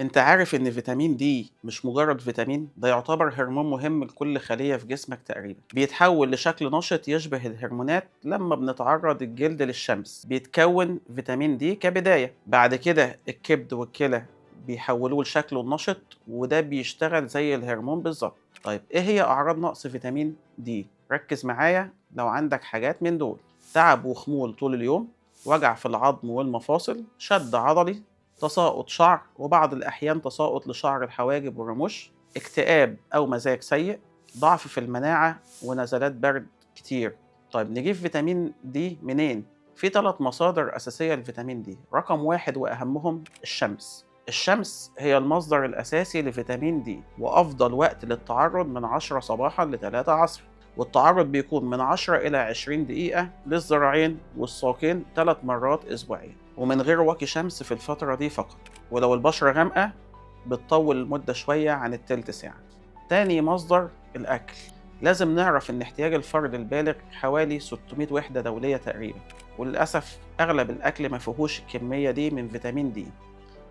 انت عارف ان فيتامين دي مش مجرد فيتامين، ده يعتبر هرمون مهم لكل خلية في جسمك تقريبا. بيتحول لشكل نشط يشبه الهرمونات لما بنتعرض الجلد للشمس. بيتكون فيتامين دي كبداية، بعد كده الكبد والكلى بيحولوه لشكله النشط، وده بيشتغل زي الهرمون بالظبط. طيب ايه هي اعراض نقص فيتامين دي؟ ركز معايا. لو عندك حاجات من دول: تعب وخمول طول اليوم، وجع في العظم والمفاصل، شد عضلي، تساقط شعر وبعض الأحيان تساقط لشعر الحواجب والرموش، اكتئاب أو مزاج سيء، ضعف في المناعة ونزلات برد كتير. طيب نجيب فيتامين دي منين؟ في 3 مصادر أساسية لفيتامين دي. رقم واحد وأهمهم الشمس. الشمس هي المصدر الأساسي لفيتامين دي، وأفضل وقت للتعرض من 10 صباحا ل3 عصر، والتعرض بيكون من 10 إلى 20 دقيقة للذراعين والساقين 3 مرات أسبوعيا، ومن غير واقي شمس في الفترة دي فقط. ولو البشرة غامقة بتطول المدة شوية عن التلت ساعة. تاني مصدر الأكل. لازم نعرف إن احتياج الفرد البالغ حوالي 600 وحدة دولية تقريبا، وللأسف أغلب الأكل ما فيهوش الكمية دي من فيتامين دي.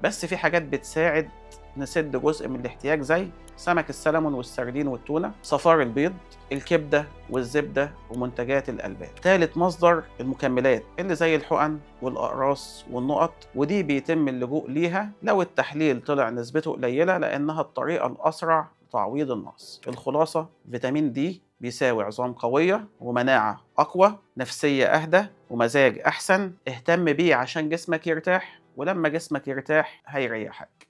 بس في حاجات بتساعد نسد جزء من الاحتياج، زي سمك السلمون والسردين والتونة، صفار البيض، الكبدة والزبدة ومنتجات الألبان. ثالث مصدر المكملات اللي زي الحقن والأقراص والنقط، ودي بيتم اللجوء ليها لو التحليل طلع نسبته قليلة، لأنها الطريقة الأسرع لتعويض النقص. الخلاصة: فيتامين دي بيساوي عظام قوية ومناعة أقوى، نفسية أهدى ومزاج أحسن. اهتم بيه عشان جسمك يرتاح، ولما جسمك يرتاح هيريحك.